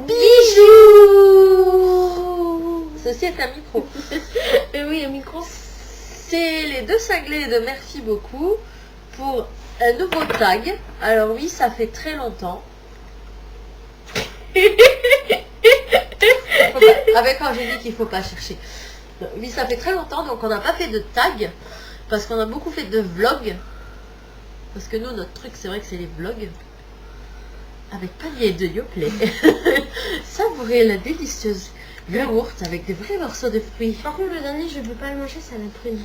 Bijou. Ceci est un micro. Oui, un micro. C'est les deux cinglés de Merci beaucoup pour un nouveau tag. Alors oui, ça fait très longtemps. Avec Angélique, il ne faut pas chercher. Oui, ça fait très longtemps, donc on n'a pas fait de tag, parce qu'on a beaucoup fait de vlogs. Parce que nous, notre truc, c'est vrai que c'est les vlogs. Avec panier de Yoplait. Savourer la délicieuse yaourt avec des vrais morceaux de fruits. Par contre, le dernier, je ne peux pas le manger, ça la prune.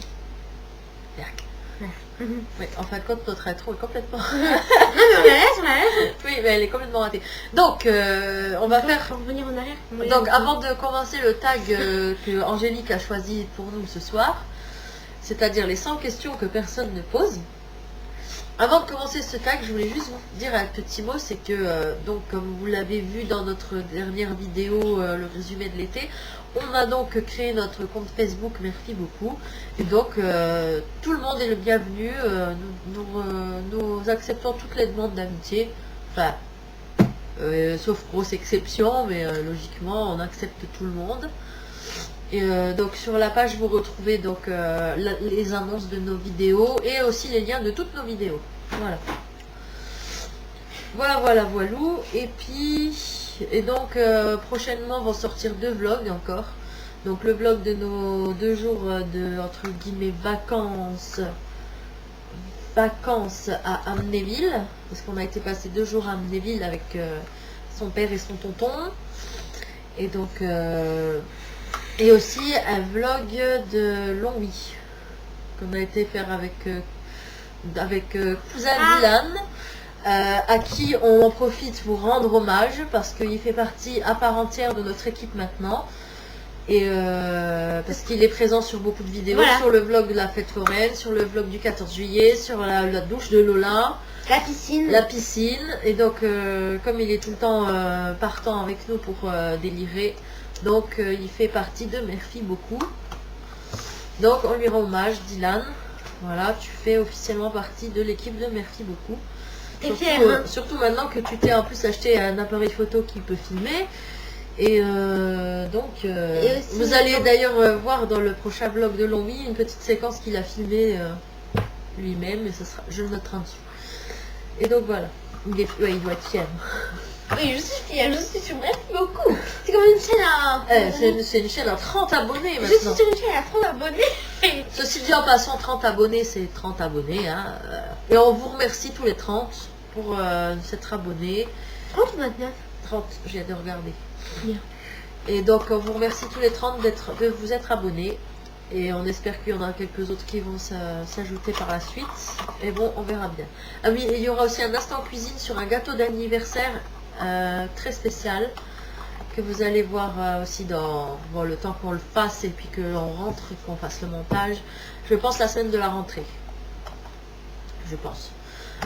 Oui, en fin de compte, notre intro est complètement... Non, mais on la laisse. Oui, mais elle est complètement ratée. Donc, on va faire... Pour revenir en arrière. Donc, avant de commencer le tag que Angélique a choisi pour nous ce soir, c'est-à-dire les 100 questions que personne ne pose, avant de commencer ce tag, je voulais juste vous dire un petit mot, c'est que, donc, comme vous l'avez vu dans notre dernière vidéo, le résumé de l'été, on a donc créé notre compte Facebook, merci beaucoup. Et donc, tout le monde est le bienvenu. Nous acceptons toutes les demandes d'amitié. Enfin, sauf grosse exception, mais logiquement, on accepte tout le monde. Et donc, sur la page, vous retrouvez donc les annonces de nos vidéos et aussi les liens de toutes nos vidéos. Voilà. Voilà, voilou. Et puis... Et donc, prochainement vont sortir 2 vlogs encore. Donc, le vlog de nos 2 jours de, entre guillemets, vacances à Amnéville. Parce qu'on a été passé 2 jours à Amnéville avec son père et son tonton. Et donc, et aussi un vlog de Longwy qu'on a été faire avec cousin Dylan. À qui on en profite pour rendre hommage parce qu'il fait partie à part entière de notre équipe maintenant et parce qu'il est présent sur beaucoup de vidéos, voilà. Sur le vlog de la fête foraine, sur le vlog du 14 juillet, sur la douche de Lola, la piscine et donc comme il est tout le temps partant avec nous pour délirer, donc il fait partie de Merci beaucoup, donc on lui rend hommage. Dylan, voilà, tu fais officiellement partie de l'équipe de Merci beaucoup. Surtout maintenant que tu t'es en plus acheté un appareil photo qui peut filmer. Et donc, vous allez d'ailleurs voir dans le prochain vlog de Longwy une petite séquence qu'il a filmée lui-même. Et ça sera, je le noterai dessus. Et donc voilà, il doit être fier. Oui, je suis fière, je suis sur Merci beaucoup. C'est comme une chaîne à... c'est une chaîne à 30 abonnés maintenant. Je suis sur une chaîne à 30 abonnés. Ceci dit, en passant 30 abonnés, c'est 30 abonnés. Hein. Et on vous remercie tous les 30 pour s'être abonnés. 30 ou 29 30, j'ai de regarder. Bien. Et donc, on vous remercie tous les 30 de vous être abonnés. Et on espère qu'il y en a quelques autres qui vont s'ajouter par la suite. Et bon, on verra bien. Ah oui, il y aura aussi un instant cuisine sur un gâteau d'anniversaire très spécial que vous allez voir aussi dans le temps qu'on le fasse et puis que l'on rentre et qu'on fasse le montage. Je pense la semaine de la rentrée. Je pense.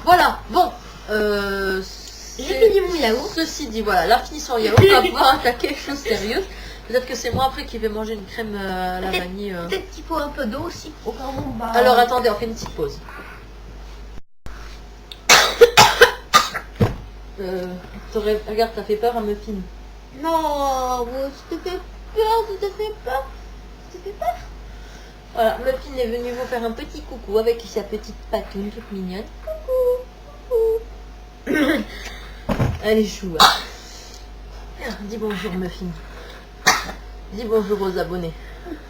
Voilà, bon. J'ai fini mon yaourt. Ceci dit, voilà, là fini son yaourt. On va pouvoir attaquer quelque chose de sérieux. Peut-être que c'est moi après qui vais manger une crème à la vanille. Peut-être qu'il faut un peu d'eau aussi. Au cas où, bah... Alors attendez, on fait une petite pause. Regarde, t'as fait peur à Muffin. Non, ça te fait peur. Voilà, Muffin est venu vous faire un petit coucou avec sa petite patoune toute mignonne. Coucou. Elle est chou. Hein. Dis bonjour Muffin. Dis bonjour aux abonnés.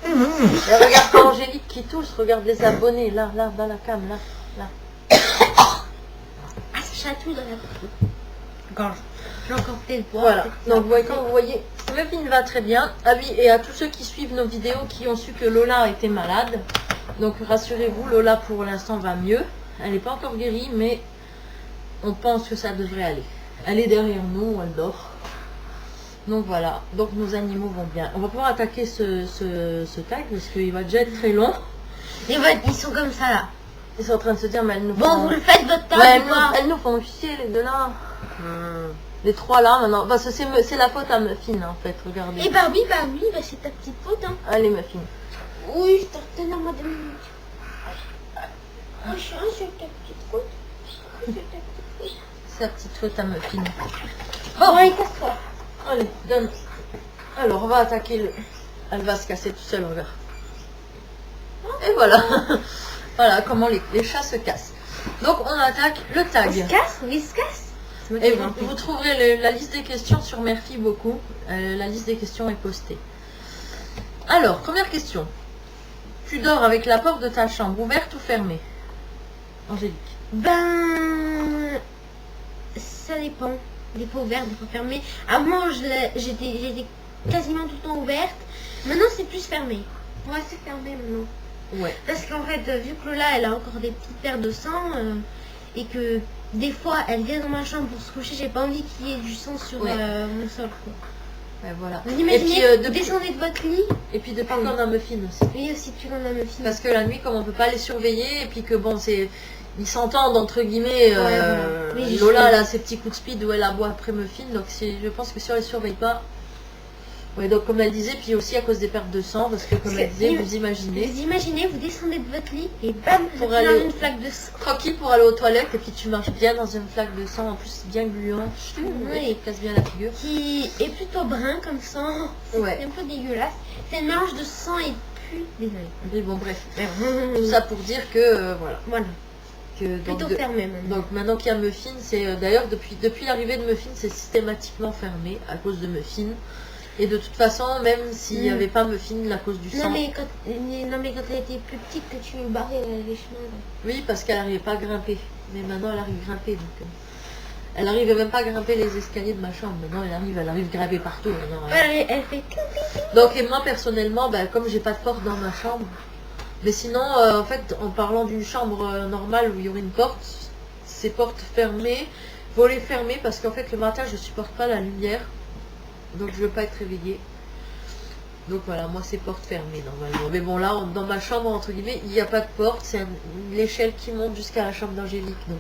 Et regarde pas Angélique qui touche, regarde les abonnés, là, dans la cam, là. Ah, ça chatouille dans la gorge. J'ai encore fait le poids. Voilà, donc quand vous voyez, Muffin va très bien. Ah oui, et à tous ceux qui suivent nos vidéos, qui ont su que Lola était malade, donc rassurez-vous, Lola pour l'instant va mieux. Elle n'est pas encore guérie, mais on pense que ça devrait aller. Elle est derrière nous, elle dort. Donc voilà, donc nos animaux vont bien. On va pouvoir attaquer ce tag parce qu'il va déjà être très long. Ils sont comme ça là. Ils sont en train de se dire, mais elles nous font... Bon, vous le faites votre tag. Ouais, elles nous font chier les deux là. Les trois là maintenant. Parce que c'est la faute à Muffin en fait, regardez. Et bah oui, c'est ta petite faute. Hein. Allez Muffin. Oui, je t'en retenu à moi 2 minutes. C'est ta petite faute. sa petite faute à Muffin. Bon, allez, casse-toi. Allez, donne. Alors, on va attaquer le... Elle va se casser tout seul, regarde. Et voilà. Voilà comment les chats se cassent. Donc, on attaque le tag. Il se casse, il se casse. Et vous trouverez la liste des questions sur Murphy beaucoup. La liste des questions est postée. Alors, première question. Tu dors avec la porte de ta chambre ouverte ou fermée? Angélique. Ben, ça dépend. Des fois ouverte, des fois fermée. Avant, j'étais quasiment tout le temps ouverte. Maintenant, c'est plus fermé. Ouais, c'est fermé maintenant. Ouais. Parce qu'en fait, vu que Lola, elle a encore des petites pertes de sang, et que des fois, elle vient dans ma chambre pour se coucher, j'ai pas envie qu'il y ait du sang sur mon sol, quoi. Ouais, voilà. Vous imaginez, et puis, vous descendez de votre lit. Et puis depuis qu'on a Muffin aussi. Oui, aussi depuis qu'on a Muffin. Parce que la nuit, comme on peut pas les surveiller, et puis que bon, ils s'entendent entre guillemets. Voilà. Oui, Lola, elle a ses petits coups de speed où elle aboie après Muffin, donc je pense que si on les surveille pas. Ouais, donc comme elle disait, puis aussi à cause des pertes de sang, parce que comme elle disait, vous imaginez Vous descendez de votre lit et bam, pour vous aller dans une flaque de sang. tranquille pour aller aux toilettes, et puis tu marches bien dans une flaque de sang, en plus bien gluant, et tu casses bien la figure. Qui est plutôt brun comme sang. C'est Ouais. un peu dégueulasse. C'est un mélange de sang et de pu. Désolé. Mais bon, bref. Tout ça pour dire que, voilà. Voilà. Que, Plutôt fermé maintenant. Donc maintenant qu'il y a Muffin, c'est d'ailleurs depuis l'arrivée de Muffin, c'est systématiquement fermé à cause de Muffin. Et de toute façon, même s'il n'y avait pas Muffin, à cause du sang. Non mais quand elle était plus petite, que tu barrais les chemins. Là. Oui, parce qu'elle n'arrivait pas à grimper. Mais maintenant, elle arrive à grimper. Donc, elle n'arrivait même pas à grimper les escaliers de ma chambre. Maintenant, elle arrive à grimper partout. Maintenant, Elle fait... Donc, et moi, personnellement, comme j'ai pas de porte dans ma chambre, mais sinon, en fait, en parlant d'une chambre normale où il y aurait une porte, ces portes fermées, volets fermés, parce qu'en fait, le matin, je supporte pas la lumière. Donc je veux pas être réveillée. Donc voilà, moi c'est porte fermée normalement. Mais bon là, dans ma chambre, entre guillemets, il n'y a pas de porte. C'est l'échelle qui monte jusqu'à la chambre d'Angélique. Donc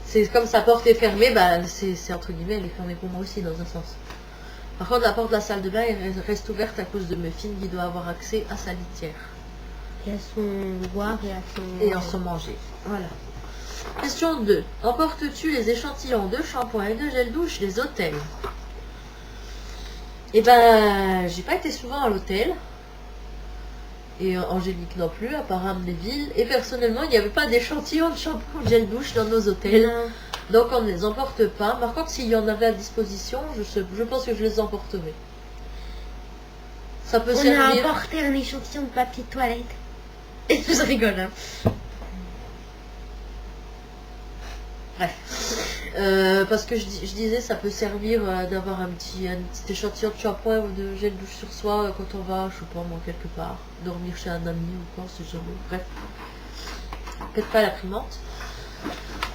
c'est comme sa porte est fermée, c'est entre guillemets, elle est fermée pour moi aussi dans un sens. Par contre, la porte de la salle de bain elle reste ouverte à cause de Muffin qui doit avoir accès à sa litière. Et à son boire et à son manger. Voilà. Question 2. Emportes-tu les échantillons de shampoing et de gel douche des hôtels? Eh ben, j'ai pas été souvent à l'hôtel. Et Angélique non plus, à part Amnéville. Et personnellement, il n'y avait pas d'échantillons de shampoing ou de gel douche dans nos hôtels. Non. Donc on ne les emporte pas. Par contre, s'il y en avait à disposition, je pense que je les emporterai. Ça peut servir. On a emporté un échantillon de papier de toilette. Et je rigole, hein. Bref. Parce que je disais, ça peut servir d'avoir un petit échantillon de shampoing ou de gel douche sur soi quand on va, je sais pas moi, quelque part, dormir chez un ami ou quoi, c'est jamais. Bref. Peut-être pas l'imprimante.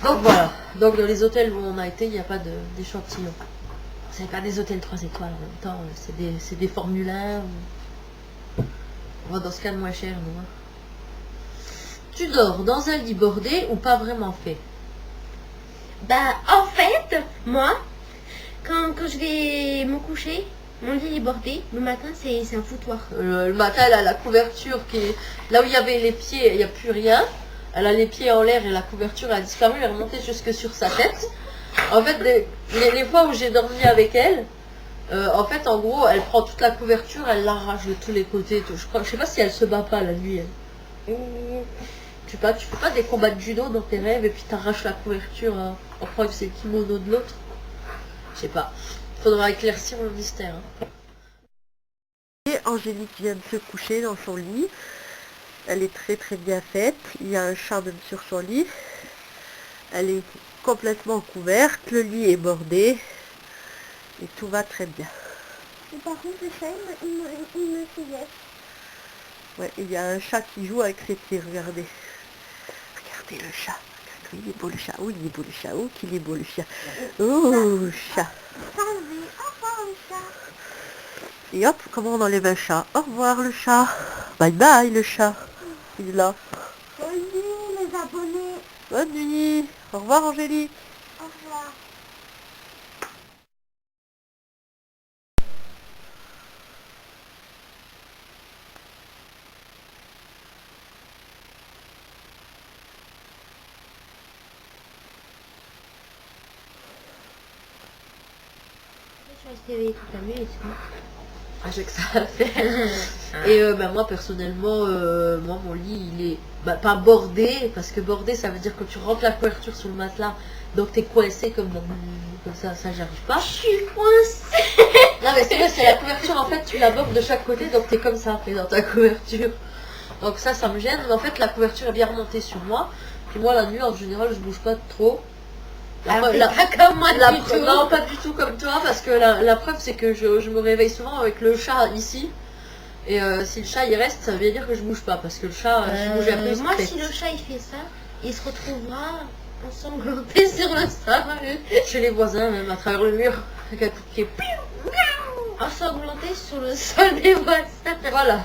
Donc voilà. Donc dans les hôtels où on a été, il n'y a pas d'échantillon. C'est pas des hôtels 3 étoiles en même temps, c'est des Formule 1. On va dans ce cas de moins cher, nous. Hein. Tu dors dans un lit bordé ou pas vraiment fait? Bah, en fait, moi, quand je vais me coucher, mon lit est bordé. Le matin, c'est un foutoir. Le matin, elle a la couverture qui est... Là où il y avait les pieds, il n'y a plus rien. Elle a les pieds en l'air et la couverture a disparu. Elle est remontée jusque sur sa tête. En fait, les fois où j'ai dormi avec elle, en fait, en gros, elle prend toute la couverture, elle l'arrache de tous les côtés. Tout. Je sais pas si elle se bat pas la nuit. Tu fais pas des combats de judo dans tes rêves et puis t'arraches la couverture en croyant que c'est le kimono de l'autre. Je sais pas. Faudra éclaircir le mystère. Hein. Et Angélique vient de se coucher dans son lit. Elle est très très bien faite. Il y a un chat même sur son lit. Elle est complètement couverte. Le lit est bordé. Et tout va très bien. Et par contre, le chat, il me suivait. Ouais, il y a un chat qui joue avec ses pieds, regardez. Regardez le chat. Regardez, il est beau le chat. Oh, il est beau le chat. Oh, qu'il est beau le chat. Oh, chat. Et hop, comment on enlève un chat? Au revoir le chat. Bye bye le chat. Il est là. Bonne nuit les abonnés. Bonne nuit. Au revoir Angélique. Au revoir. suis restée éveillée toute la nuit et c'est bon. Ah, j'ai que ça à faire. Et moi personnellement, moi mon lit il est pas bordé, parce que bordé ça veut dire que tu rentres la couverture sous le matelas, donc t'es coincé comme ça j'arrive pas. Je suis coincée. Non mais c'est vrai, c'est la couverture en fait, tu la bordes de chaque côté, donc t'es comme ça, t'es dans ta couverture. Donc ça me gêne, mais en fait la couverture est bien remontée sur moi. Puis moi la nuit en général je bouge pas trop. Pas comme moi du tout. Non, pas du tout comme toi, parce que la preuve c'est que je me réveille souvent avec le chat ici. Et si le chat il reste, ça veut dire que je bouge pas, parce que le chat, si je bouge après, il se moi pète. si le chat il fait ça, il se retrouvera ensanglanté sur le sol. Chez les voisins, même à travers le mur, avec un coup de pied. Ensanglanté sur le sol des voisins. Voilà.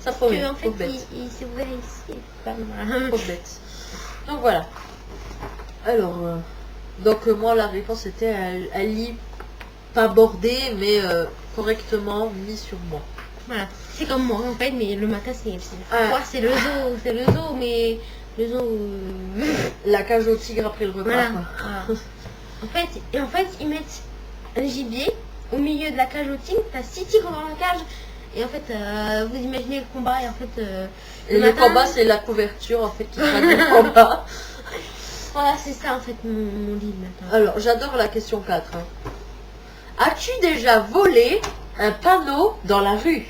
Ça promet. En fait, Pauvre bête. il s'est ouvert ici. Pas mal. Pauvre bête. Donc voilà. Alors, moi la réponse était un lit pas bordé, mais correctement mis sur moi. Voilà, c'est comme moi en fait, mais le matin c'est le zoo, mais le zoo. La cage au tigre après le repas. Voilà. Quoi. Voilà. En fait, ils mettent un gibier au milieu de la cage au tigre. T'as 6 tigres dans la cage. Et en fait, vous imaginez le combat et en fait. Et le combat, c'est la couverture en fait qui traduit le combat. Voilà, c'est ça en fait mon lit le matin. Alors, j'adore la question 4. Hein. As-tu déjà volé un panneau dans la rue?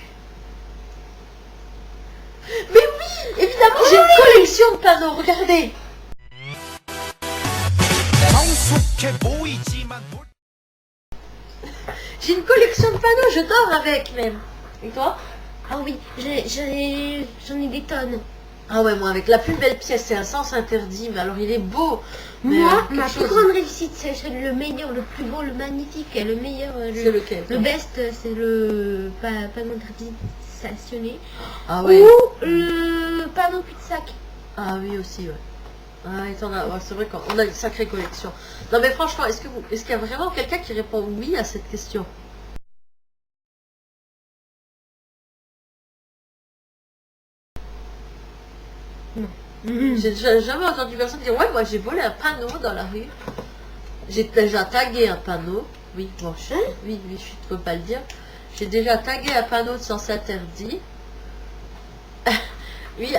Mais oui, évidemment, j'ai une collection de panneaux, regardez. J'ai une collection de panneaux, je dors avec même. Et toi? Ah oui, j'en ai des tonnes. Ah ouais, moi avec la plus belle pièce, c'est un sens interdit, mais alors il est beau. Moi, ma plus grande réussite, c'est le meilleur, le plus beau, le magnifique, et le meilleur. C'est lequel? Le best, c'est le panneau interdit stationné. Ah ouais. Ou le panneau cul-de-sac. Ah oui aussi, ouais. Ah, et c'est vrai qu'on a une sacrée collection. Non mais franchement, est-ce qu'il y a vraiment quelqu'un qui répond oui à cette question? Non. J'ai jamais entendu personne dire ouais, moi j'ai volé un panneau dans la rue. J'ai déjà tagué un panneau. Oui, bon, oui, je ne peux pas le dire. J'ai déjà tagué un panneau de sens interdit. Oui,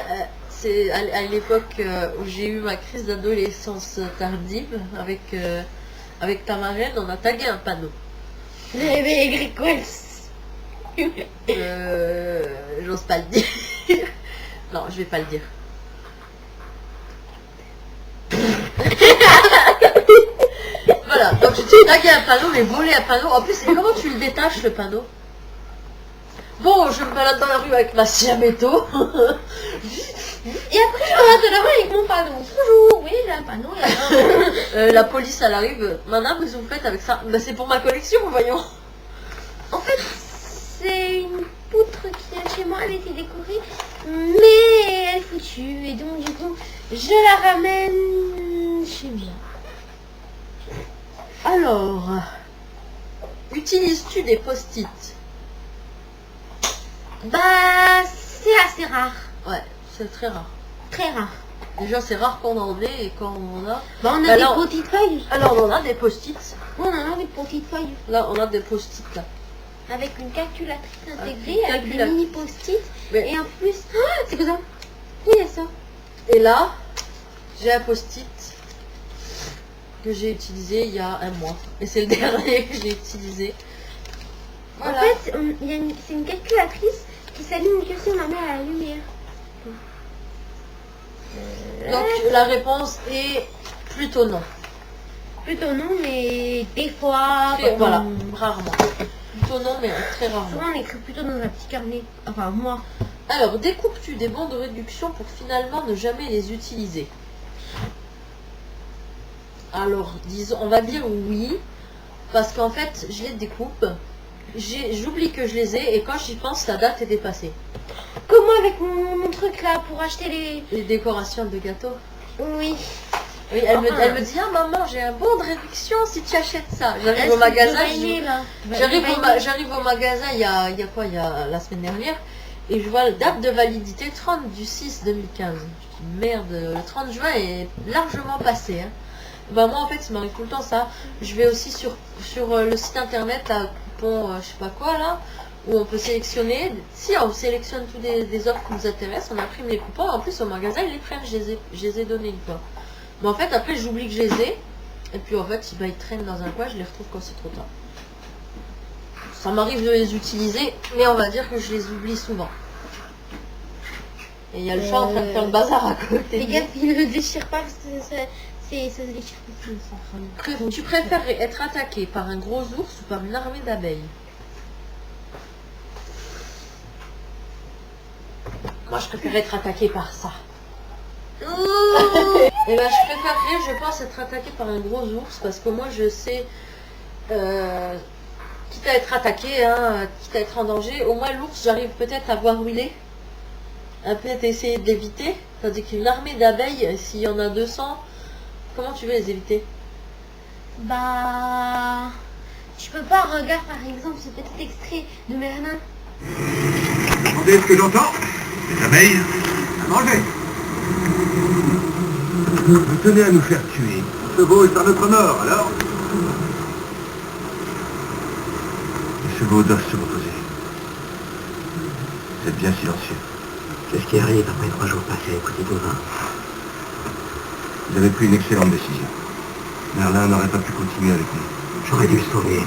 c'est à l'époque où j'ai eu ma crise d'adolescence tardive avec ta marraine, on a tagué un panneau. Les écrit quoi? J'ose pas le dire. Non, je vais pas le dire. Voilà, donc j'ai tagué un panneau, mais volé un panneau. En plus, comment tu le détaches le panneau? Bon, je me balade dans la rue avec ma scie à métaux. Et après, je me balade dans la rue avec mon panneau. Bonjour, oui, j'ai un panneau. La police, elle arrive. Madame, qu'est-ce que vous faites avec ça? Ben, c'est pour ma collection, voyons. En fait, c'est une poutre qui est chez moi, elle était décorée, mais elle est foutue. Et donc, du coup, je la ramène chez moi. Alors, utilises-tu des post-it? Bah, c'est assez rare. Ouais, c'est très rare. Très rare. Déjà, c'est rare qu'on en ait et quand on en a... Bah, on a des petites feuilles. Alors, on en a des post-it. On en a des petites feuilles. Là, on a des post-it, là. Avec une calculatrice intégrée, Avec avec des mini post-it. Mais... Et en plus... Ah, c'est quoi ça? Oui, il y a ça. Et là, j'ai un post-it que j'ai utilisé il y a un mois. Et c'est le dernier que j'ai utilisé. Voilà. En fait, c'est une calculatrice qui s'allume que si on la met à la lumière. Donc la réponse est plutôt non. Plutôt non, mais des fois... Voilà, rarement. Plutôt non, mais très rarement. Souvent on écrit plutôt dans un petit carnet. Enfin, moi. Alors, découpes-tu des bons de réduction pour finalement ne jamais les utiliser? Alors, disons, on va dire oui, parce qu'en fait, je les découpe, j'oublie que je les ai, et quand j'y pense, la date est dépassée. Comment avec mon truc là pour acheter les décorations de gâteaux? Oui. Oui, elle me dit, ah maman, j'ai un bon de réduction si tu achètes ça. J'arrive au magasin, j'arrive au magasin il y a quoi, il y a la semaine dernière, et je vois la date de validité 30 du 6 2015. Je dis, merde, le 30 juin est largement passé. Hein. Bah moi en fait il m'arrive tout le temps ça. Je vais aussi sur le site internet à coupon je sais pas quoi là, où on peut sélectionner. Si on sélectionne tous des offres qui nous intéressent, on imprime les coupons, en plus au magasin ils les prennent, je les ai donnés une fois. Mais en fait après j'oublie que je les ai, et puis en fait ils traînent dans un coin, je les retrouve quand c'est trop tard. Ça m'arrive de les utiliser, mais on va dire que je les oublie souvent. Et il y a le chat en train de faire le bazar à côté. Les gars, il ne déchire pas parce que ça se déchire plus. Tu préférerais être attaqué par un gros ours ou par une armée d'abeilles? Moi, je préférerais être attaqué par ça. Et ben, je préférerais, je pense, être attaqué par un gros ours parce que moi, je sais, quitte à être attaqué, hein, quitte à être en danger, au moins l'ours, j'arrive peut-être à voir où il est, à peut-être essayer de l'éviter. Tandis qu'une armée d'abeilles, s'il y en a 200, comment tu veux les éviter? Bah, tu peux pas. Regarde par exemple ce petit extrait de Merlin. Entendez ce que j'entends? Les abeilles à manger. Vous tenez à nous faire tuer. Le chevaux est à notre nord, alors? Les chevaux doivent se reposer. Vous êtes bien silencieux. Qu'est-ce qui arrive après 3 jours passés à écouter vos vins? Vous avez pris une excellente décision. Merlin n'aurait pas pu continuer avec nous. J'aurais dû le sauver.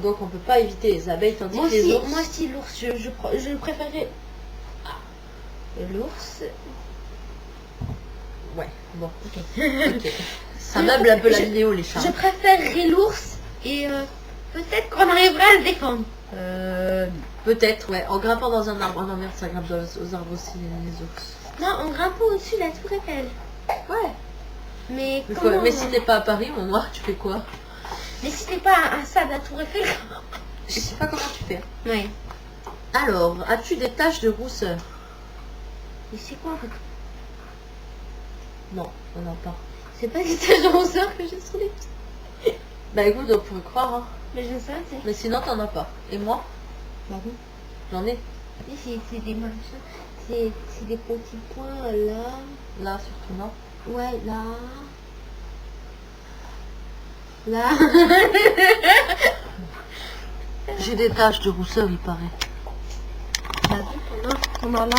Donc on peut pas éviter les abeilles tandis que les ours... Moi aussi l'ours, je préférerais l'ours. Ouais, bon, ok. Ça meuble un peu la vidéo, les chats. Je préférerais l'ours et peut-être qu'on arrivera à le défendre. Peut-être, ouais, en grimpant dans un arbre. Oh non, merde, ça grimpe aux arbres aussi, les ours. Non, en grimpant au-dessus de la tour Eiffel. Ouais. Mais Mais si t'es pas à Paris, au moins, tu fais quoi? Mais si t'es pas à ça de la tour Eiffel. Je sais pas comment tu fais. Ouais. Alors, as-tu des taches de rousseur? Mais c'est quoi en fait? Non, on n'en a pas. C'est pas des taches de rousseur que j'ai sur les pieds. Bah écoute, on pourrait croire, hein. Mais je sais, c'est... Mais sinon, t'en as pas. Et moi? Pardon? J'en ai. Oui, c'est des machins. C'est des petits points là. Là, surtout, non? Ouais, là. Là. J'ai des taches de rousseur, il paraît. T'en as là.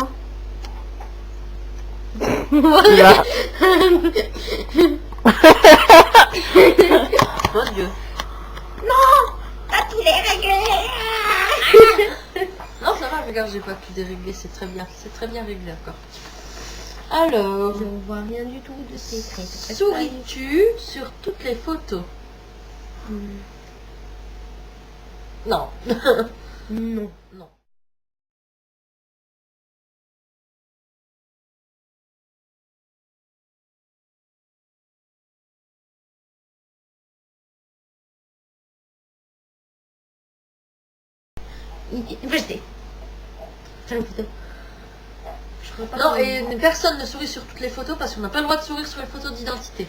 Là. Mon Dieu. Non, t'as tout déréglé. Non, ça va, regarde, j'ai pas tout déréglé, c'est très bien réglé encore. Alors, Je ne vois rien du tout de ces traits. souris-tu sur toutes les photos? Non. Non. Non. Restez. Fais une photo. Je crois pas Non, qu'on- et personne ne sourit sur toutes les photos parce qu'on n'a pas le droit de sourire sur les photos d'identité.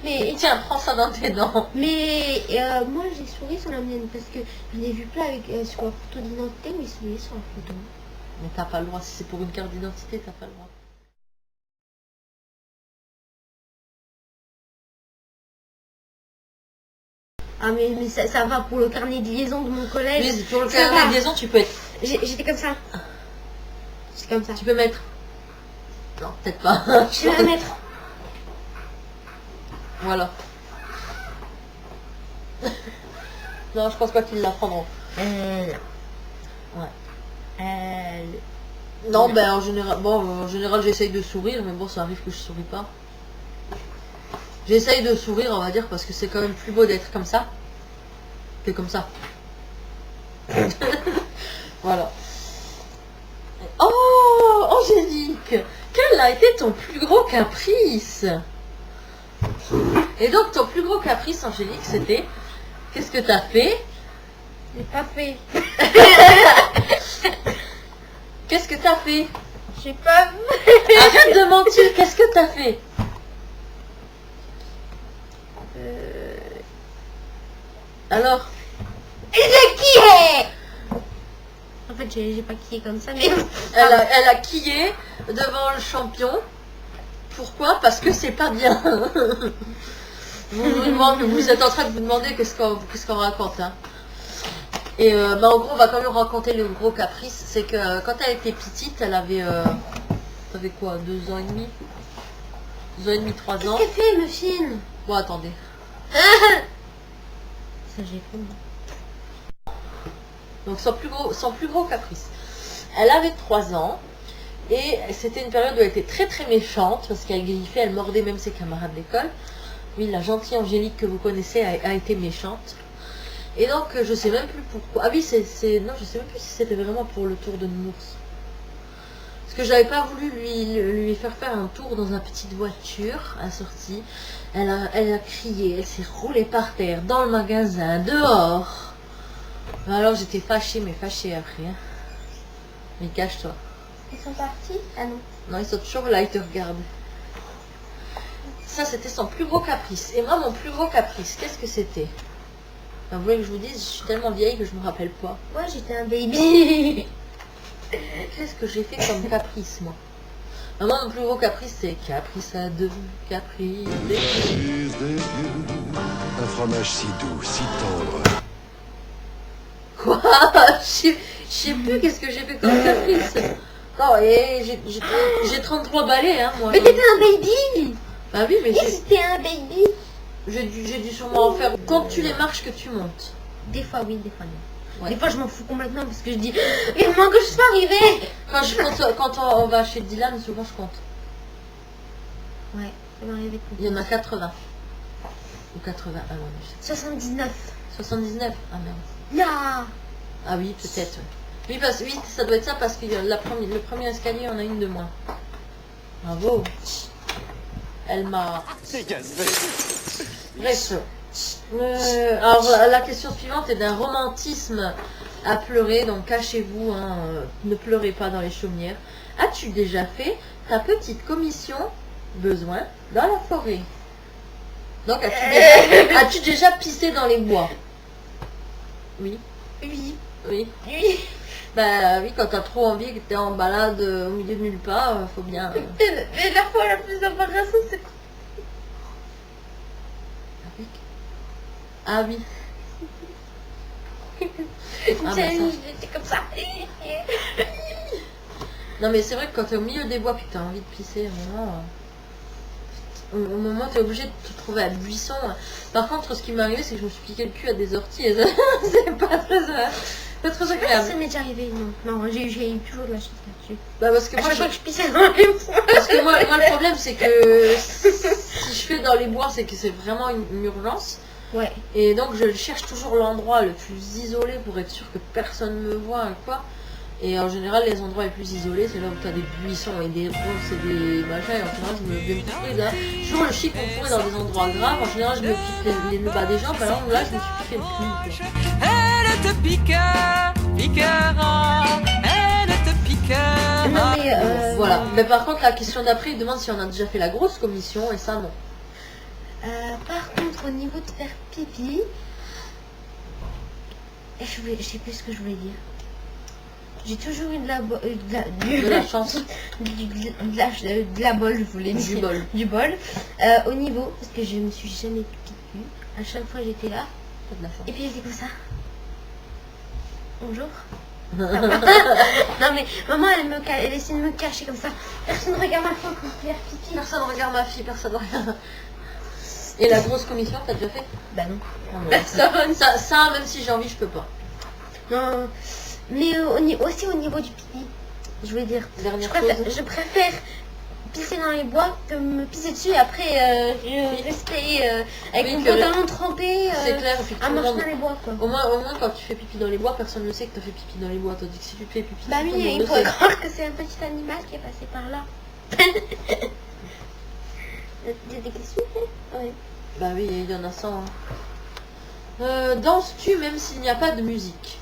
Mais, Et tiens, prends ça dans tes dents. mais moi j'ai souri sur la mienne parce que j'en ai vu plein avec, sur la photo d'identité où ils souriaient sur la photo. Mais t'as pas le droit, si c'est pour une carte d'identité, t'as pas le droit. Ah mais ça va pour le carnet de liaison de mon collège. Mais pour le Ça carnet va. de liaison, tu peux être. J'étais comme ça. J'étais comme ça. Tu peux mettre. Non, peut-être pas. Je vais la mettre. Voilà. Non, je pense pas qu'ils la prendront. Ouais. Non, ben en général, j'essaye de sourire, mais bon, ça arrive que je souris pas. J'essaye de sourire, on va dire, parce que c'est quand même plus beau d'être comme ça que comme ça. Voilà. Oh, Angélique, quel a été ton plus gros caprice? Et donc, ton plus gros caprice, Angélique, c'était... Qu'est-ce que t'as fait? J'ai pas fait. Qu'est-ce que t'as fait? J'ai pas Arrête de mentir, qu'est-ce que t'as fait? Alors? Et c'est qui est? fait, j'ai pas quillé comme ça, mais... Elle a quillé devant le champion. Pourquoi? Parce que c'est pas bien. Vous êtes en train de vous demander qu'est-ce qu'on raconte. Hein. Et en gros, on va quand même raconter le gros caprice. C'est que quand elle était petite, elle avait... t'avais quoi? 2 ans et demi? 2 ans et demi, 3 ans. Qu'est-ce qu'elle fait, Muffin? Bon, attendez. Ça, j'ai fait. Donc son plus gros caprice. Elle avait 3 ans. Et c'était une période où elle était très très méchante. Parce qu'elle griffait, elle mordait même ses camarades d'école. Oui, la gentille Angélique que vous connaissez a été méchante. Et donc, je sais même plus pourquoi. Ah oui, non, je sais même plus si c'était vraiment pour le tour de Nounours. Parce que j'avais pas voulu lui faire un tour dans une petite voiture à sortie. Elle a crié, elle s'est roulée par terre, dans le magasin, dehors. Alors j'étais fâchée, mais fâchée après. Hein. Mais cache-toi. Ils sont partis? Ah non. Non, ils sont toujours là, ils te regardent. Ça, c'était son plus gros caprice. Et moi, mon plus gros caprice, qu'est-ce que c'était? Vous voulez que je vous dise, je suis tellement vieille que je me rappelle pas. Moi, j'étais un baby. Qu'est-ce que j'ai fait comme caprice, moi? Moi, mon plus gros caprice, c'est caprice à 2, caprice des dieux. Un fromage si doux, si tendre. Quoi? Je sais plus qu'est-ce que j'ai fait comme caprice. Non, et j'ai 33 balais, hein, moi. Mais t'étais un baby. Bah oui, mais Et c'était un baby. j'ai dû sûrement en faire. Compte tu les marches que tu montes. Des fois oui, des fois non. Ouais. Des fois je m'en fous complètement parce que je dis il manque que je sois arrivée. Quand on va chez Dylan, souvent je compte. Ouais, ça m'est arrivé. Il y en a 80. Ou 80, ah non, je sais 79. 79. Ah merde. Ya. Ah oui, peut-être. Oui, ça doit être ça parce que le premier escalier, on a une de moins. Bravo. Elle m'a... Bref. Alors, la question suivante est d'un romantisme à pleurer, donc cachez-vous, hein, ne pleurez pas dans les chaumières. As-tu déjà fait ta petite commission besoin dans la forêt? Donc, as-tu déjà pissé dans les bois? Oui. Oui. Oui. Oui. Bah oui, quand t'as trop envie et que t'es en balade au milieu de nulle part, faut bien... Mais la fois la plus embarrassante, c'est... Ah oui. Ah bah ça. J'étais comme ça. Non mais c'est vrai que quand t'es au milieu des bois puis que t'as envie de pisser, vraiment... Au moment t'es obligé de te trouver à buisson. Par contre, ce qui m'est arrivé, c'est que je me suis piqué le cul à des orties et ça, c'est pas très agréable. Ça m'est déjà arrivé, non. Non, j'ai eu toujours de la chance là-dessus. Bah parce que À moi, chaque fois que je pissais dans les bois. parce que moi le problème c'est que si je fais dans les bois, c'est que c'est vraiment une urgence. Ouais. Et donc je cherche toujours l'endroit le plus isolé pour être sûr que personne ne me voit et quoi. Et en général, les endroits les plus isolés, c'est là où tu as des buissons et des ronces et des machins. Et en général, je me pique là. Toujours le chic qu'on pourrait dans des endroits graves. En général, je me pique le bas des jambes. Alors là, je me suis piqué le cul. Elle te piquera, elle te piquera. Non, mais Voilà. Mais par contre, la question d'après, il demande si on a déjà fait la grosse commission. Et ça, non. par contre, au niveau de faire pipi, je sais plus ce que je voulais dire. J'ai toujours eu de la chance. de la bol, je voulais dire. Du bol. Du bol. Au niveau, parce que je me suis jamais piqué le cul. À chaque fois, j'étais là. T'as de la chance. Et puis, j'étais comme ça. Bonjour. Non, mais maman, elle essaie de me cacher comme ça. Personne ne regarde ma fille pour faire pipi. Personne regarde ma fille, personne regarde. Et la grosse commission, t'as déjà fait? Bah non. Personne. Ça, même si j'ai envie, je peux pas. Non. Mais aussi au niveau du pipi, je veux dire, je préfère pisser dans les bois que me pisser dessus et après rester avec mon pantalon trempé c'est clair, à marcher dans les bois quoi. Au moins quand tu fais pipi dans les bois, personne ne sait que tu as fait pipi dans les bois. Tandis que si tu fais pipi, bah oui, il pourrait croire que c'est un petit animal qui est passé par là. J'ai des questions? Ouais. Bah oui, il y en a 100. Hein. Danses-tu même s'il n'y a pas de musique?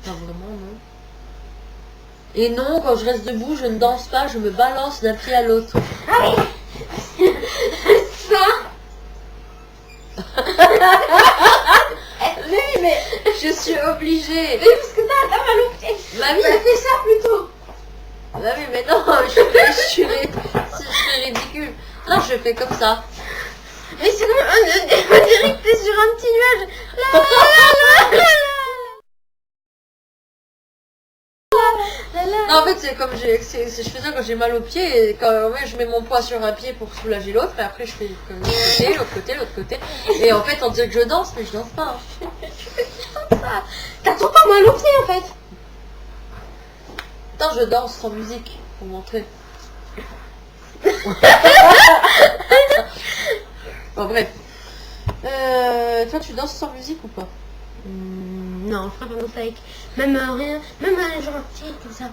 Pas vraiment, non. Et non, quand je reste debout, je ne danse pas, je me balance d'un pied à l'autre. Ah oui. Ça. Oui, mais je suis obligée. Mais parce que t'as mal au pied. Mamie, T'as fait ça plutôt. bah oui, mais non, je suis ridicule. Non, je fais comme ça. Mais sinon, on dirait que t'es sur un petit nuage. La, la, la, la, la. Non, en fait, c'est comme je fais ça quand j'ai mal au pied et quand je mets mon poids sur un pied pour soulager l'autre et après je fais comme l'autre côté. Et en fait, on dirait que je danse, mais je danse pas. Hein. T'as tout le temps mal au pied en fait. Attends, je danse sans musique pour montrer. Bon, bref. Toi, tu danses sans musique ou pas? Non, je préfère danser avec. Même rien. Même genre un petit comme ça.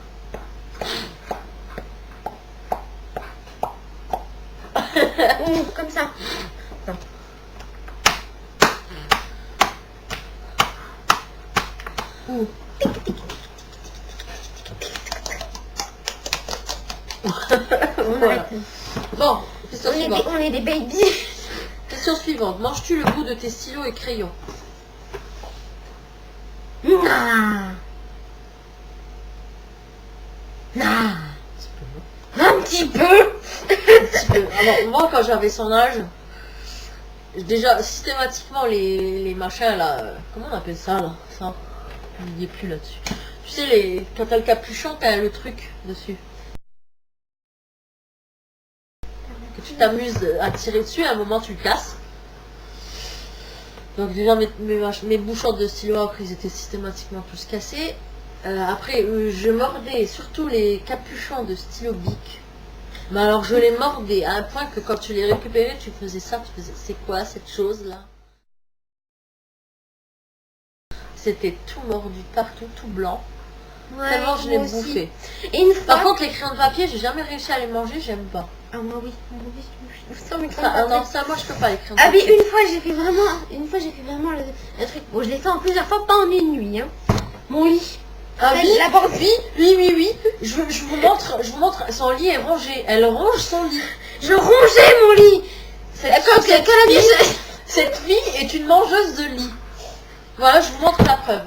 Ou comme ça. Non. Ouh. On Voilà. arrête. Bon, question suivante. On est des babies. Question suivante. Manges-tu le bout de tes stylos et crayons? Non. Non. Un petit peu. Alors, moi, quand j'avais son âge, déjà, systématiquement, les machins, là, comment on appelle ça, là? Ça, il n'y est plus là-dessus. Tu sais, quand t'as le capuchon, t'as le truc dessus. Que tu t'amuses à tirer dessus, à un moment, tu le casses. Donc, déjà, mes bouchons de stylo, après, ils étaient systématiquement tous cassés. Après, je mordais surtout les capuchons de stylo Bic. Mais alors, je les mordais à un point que quand tu les récupérais, tu faisais ça, tu faisais, c'est quoi cette chose-là? C'était tout mordu partout, tout blanc. Ouais, Tellement je l'ai moi aussi. bouffé. Et une fois. Par contre, les crayons de papier, j'ai jamais réussi à les manger, j'aime pas. Ah moi oui. Ça, mais Enfin, non, ça, moi, je peux pas les crayons de Ah mais papier. une fois j'ai fait vraiment le truc. Bon, je l'ai fait en plusieurs fois, pas en une nuit. Hein. Mon lit. Ah oui, La porte. oui. Je vous montre, son lit est rongé. Elle ronge son lit. Je rongeais mon lit. Cette fille est une mangeuse de lit. Voilà, je vous montre la preuve.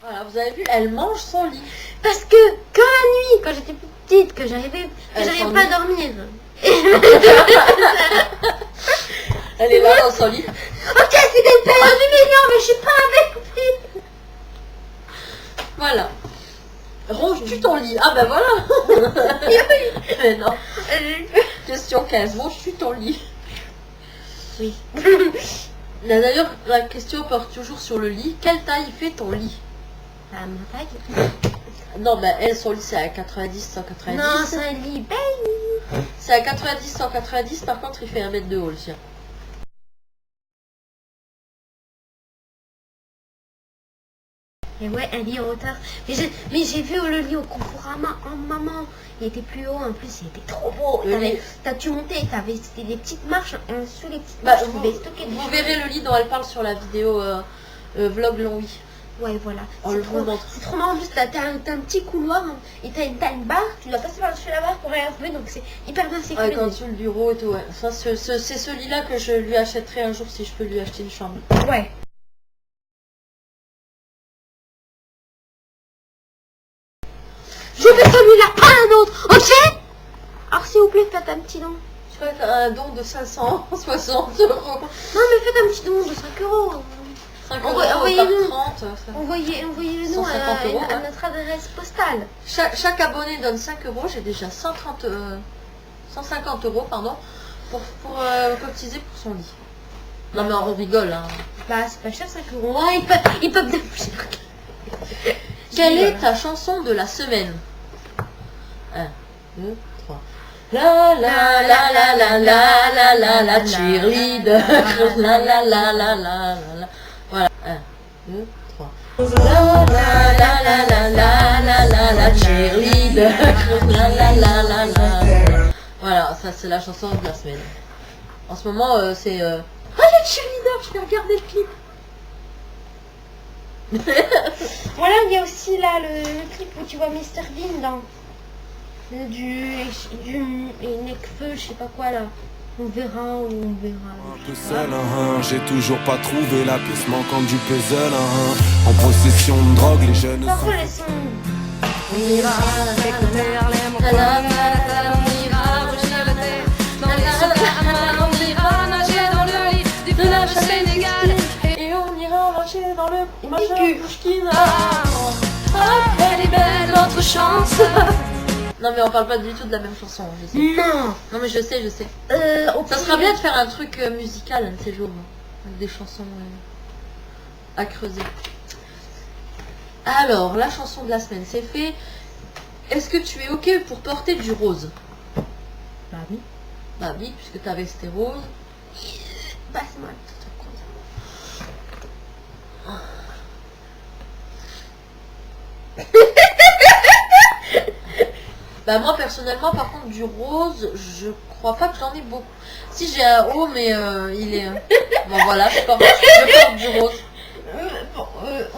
Voilà, vous avez vu, elle mange son lit. Parce que quand la nuit, quand j'étais petite, que j'arrivais pas à dormir. Elle est là dans son lit. Ok, c'était perdu, mais non, mais je suis pas avec vous. Voilà. Ronges-tu ton lit? Ah ben voilà. Mais non. Question 15. Ronges-tu ton lit? Oui. D'ailleurs, la question porte toujours sur le lit. Quelle taille fait ton lit? Ah, ma taille. Non, ben elle, son lit, c'est à 90, 190. Non, c'est un lit baby. C'est à 90, 190. Par contre, il fait 1 mètre de haut, le sien. Et ouais, un lit en hauteur. Mais j'ai vu le lit au Conforama en maman. Il était plus haut, en plus il était trop beau. Le lit. Tu montais, c'était des petites marches. Sous les petites Bah, marches, tu pouvais stocker des vous choses. verrez le lit dont elle parle sur la vidéo vlog long oui. Ouais, voilà. On le vous montre. C'est trop marrant. En plus, t'as un petit couloir hein, et t'as une barre. Tu dois passer par-dessus la barre pour aller retrouver. Donc c'est hyper bien Ouais, sécurisé. quand tu le bureau et tout, ouais. Ça, c'est ce lit-là que je lui achèterai un jour si je peux lui acheter une chambre. Ouais. Je veux celui-là, pas un autre, ok? Alors s'il vous plaît, faites un petit don. Je ferais un don de 560 €. Non mais faites un petit don de 5 €. 5 Envoyez-le. par 30. Envoyez-le nous 150 €, à hein. notre adresse postale. Chaque abonné donne 5 €. J'ai déjà 150 € pardon, pour cotiser pour son lit. Non mais on rigole. Hein. Bah c'est pas cher 5 €. Ouais, ils peuvent bien plus cher. Quelle est ta chanson de la semaine? 1, 2, 3. La la la la la la la la la cheerleader. La la la la la la la. Voilà. 1, 2, 3. La la la la la la la la la cheerleader. La la la la la. Voilà, ça c'est la chanson de la semaine. En ce moment, c'est... Ah, le cheerleader, je vais regarder le clip. Voilà, il y a aussi là le clip où tu vois Mr Bean dans du Necfeu, je sais pas quoi là. On verra ou on verra. Un peu seul, j'ai toujours pas trouvé la pièce manquante du puzzle. En possession de drogue, les jeunes Parfois sont... elles sont... On ira écouter Harlem, on ira rougir le thé. Dans les soupers, on ira nager dans le lit du fleuve Sénégal. Et on ira marcher dans le... Elle est belle notre chance. Non mais on parle pas du tout de la même chanson, je sais. Non. Non mais je sais. Ça sera bien de faire un truc musical un de ces jours, avec des chansons à creuser. Alors, la chanson de la semaine, c'est fait. Est-ce que tu es ok pour porter du rose? Bah oui. Bah oui, puisque ta veste est rose. Passe-moi. Bah moi personnellement, par contre, du rose, je crois pas que j'en ai beaucoup. Si j'ai un haut, mais il est... Bon voilà, je porte du rose.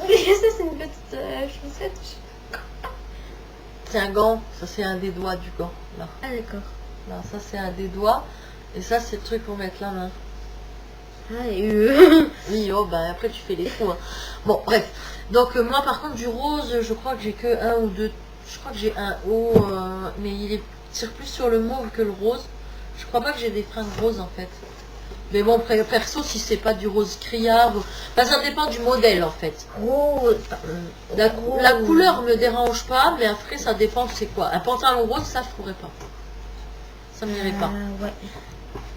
Oui, ça c'est une petite chaussette. C'est un gant, ça c'est un des doigts du gant. Là, Ah d'accord. là ça c'est un des doigts. Et ça c'est le truc pour mettre la main. Ah et Oui, oh bah après tu fais les trous. Hein. Bon, bref. Donc moi par contre du rose, je crois que j'ai que un ou deux. Je crois que j'ai un haut, mais il tire plus sur le mauve que le rose. Je crois pas que j'ai des fringues roses en fait. Mais bon, perso, si c'est pas du rose criard, bah, ça dépend du modèle en fait. rose. La couleur me dérange pas, mais après ça dépend c'est quoi. Un pantalon rose, ça je pourrais pas. Ça m'irait pas. Ouais.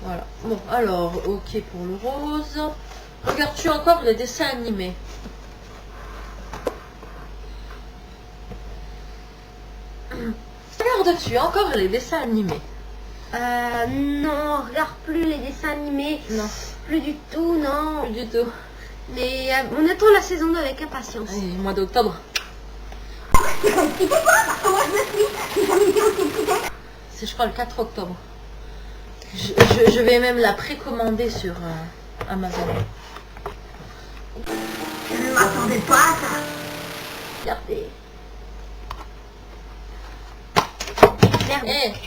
Voilà. Bon, alors, ok pour le rose. Regardes-tu encore les dessins animés? Regardes-tu encore les dessins animés? Non, on regarde plus les dessins animés. Non, Plus du tout, non. plus du tout. Mais on attend la saison 2 avec impatience. Allez, mois d'octobre. C'est je crois le 4 octobre. Je vais même la précommander sur Amazon. Je ne m'attendais pas à ça. Regardez.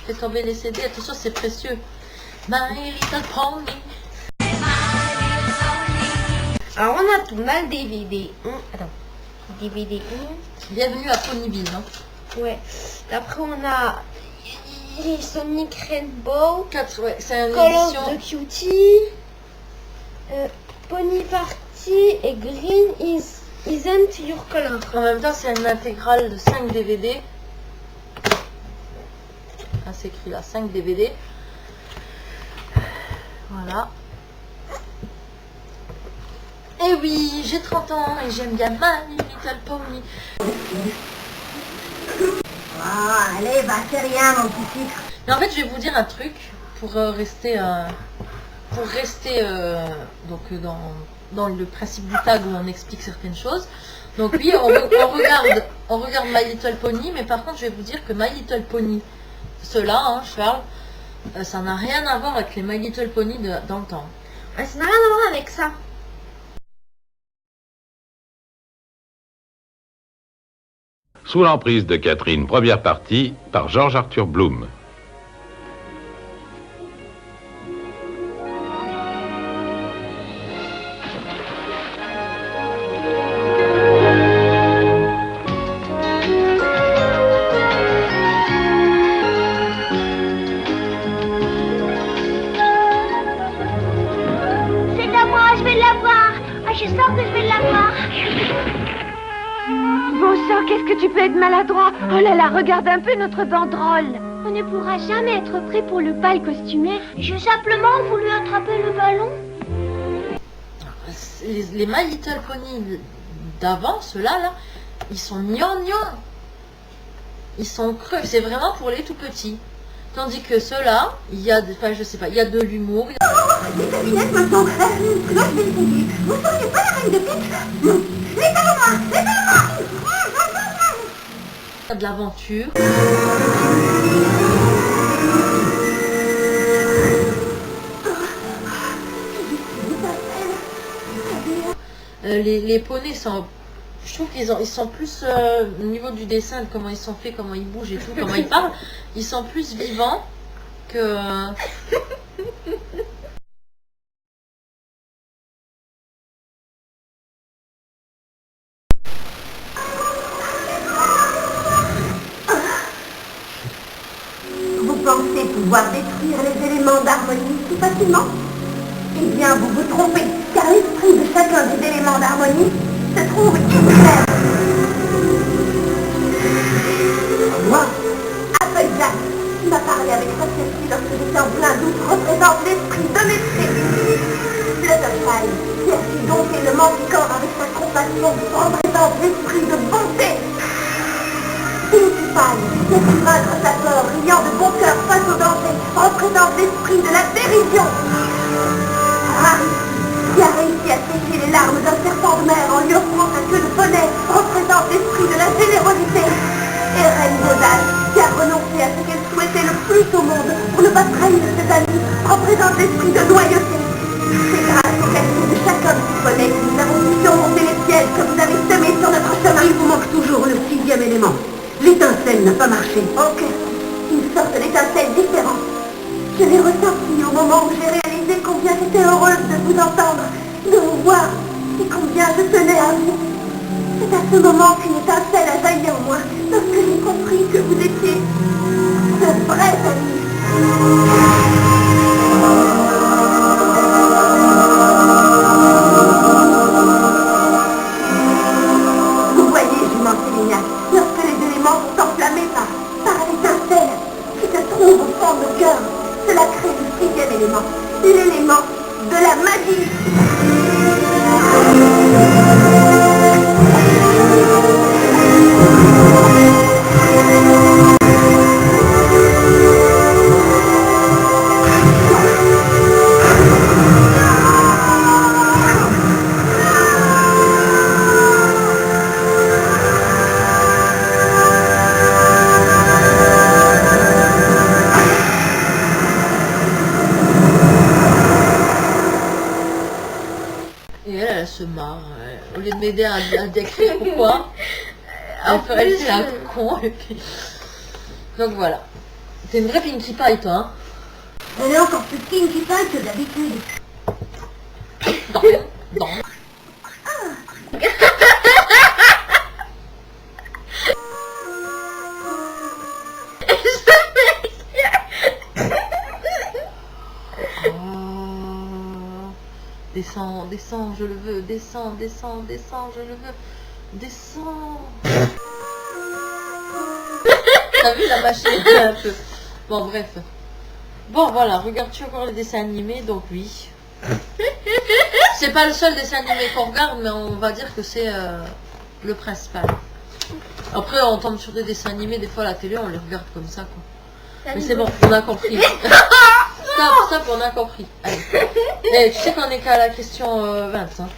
Fais tomber les CD, attention c'est précieux. My Little Pony. Alors on a tout, on a le DVD. Attends. DVD 1. Bienvenue à Ponyville. Hein. Ouais. Après on a Sonic Rainbow. 4, ouais, c'est une Call édition. of the Cutie. Pony Party et Green Isn't Your Color. En même temps, c'est une intégrale de 5 DVD. Ah, c'est écrit là, 5 DVD. Voilà. Et oui, j'ai 30 ans et j'aime bien My Little Pony. Ah, allez, bah c'est rien, mon petit sucre. Mais en fait, je vais vous dire un truc pour rester, donc dans le principe du tag où on explique certaines choses. Donc oui, on regarde My Little Pony, mais par contre, je vais vous dire que My Little Pony, ceux-là, hein, Charles, ça n'a rien à voir avec les My Little Pony dans le temps. Ça n'a rien à voir avec ça. Sous l'emprise de Catherine, première partie, par George Arthur Bloom. C'est à moi, je vais l'avoir. Ah, je sens que je vais l'avoir. Bon sang, qu'est-ce que tu peux être maladroit? Oh là là, regarde un peu notre banderole. On ne pourra jamais être prêt pour le bal costumé. J'ai simplement voulu attraper le ballon. Les My Little Pony d'avant, ceux-là, là, ils sont gnangnans. Ils sont creux. C'est vraiment pour les tout petits. Tandis que ceux-là, il y a, enfin, je sais pas, il y a de l'humour. Les devinettes maintenant. Moi, je vais essayer. Vous seriez pas la reine de pique? De l'aventure. Les poneys sont... Je trouve ils sont plus au niveau du dessin, de comment ils sont faits, comment ils bougent et tout, comment ils parlent, ils sont plus vivants que... Vous pensez pouvoir détruire les éléments d'harmonie si facilement? Eh bien, vous vous trompez, car l'esprit de chacun des éléments d'harmonie se trouve ici même. Moi, Applejack, qui m'a parlé avec facilité lorsque j'étais en plein doute, représente l'esprit de mépris. Fluttershy, qui a su dompter le manticore avec sa compassion, représente l'esprit de bonté. Pinkie Pie, qui a su vaincre sa peur, riant de bon cœur face au danger, représente l'esprit de la dérision. Harry, qui a réussi à sécher les larmes d'un serpent de mer en lui offrant sa queue de poney, représente l'esprit de la générosité. Et Rainbow Dash, qui a renoncé à ce qu'elle souhaitait le plus au monde pour ne pas trahir ses amis, représente l'esprit de loyauté. C'est grâce au calcul de chacun de ces poneys que nous avons pu surmonter les pièges que vous avez semés sur notre chemin. Il vous manque toujours le 6e élément. L'étincelle n'a pas marché. Ok, une sorte d'étincelle différente. Je l'ai ressentie au moment où j'ai réalisé combien j'étais heureuse de vous entendre, de vous voir, et combien je tenais à vous. C'est à ce moment qu'une étincelle a jailli en moi, lorsque j'ai compris que vous étiez de vrais amis. Vous voyez, jument Célinia, lorsque les éléments sont enflammés par l'étincelle qui se trouve au fond de nos cœurs, cela crée le 6e élément, l'élément de la magie. Elle se marre. Au lieu de m'aider à décrire pourquoi, elle fait un con. Et puis... Donc voilà. T'es une vraie Pinkie Pie, toi, hein? Elle est encore plus Pinkie Pie que d'habitude. Non. Descends, descends, je le veux, descends, descends, descends, je le veux, descends. T'as vu la machine un peu. Bon, bref. Bon, voilà, regardes-tu encore les dessins animés? Donc oui. C'est pas le seul dessin animé qu'on regarde, mais on va dire que c'est le principal. Après, on tombe sur des dessins animés, des fois à la télé, on les regarde comme ça, quoi. Mais c'est bon, on a compris. Stop, on a compris. Allez. Et tu sais qu'on est qu'à la question 20, hein.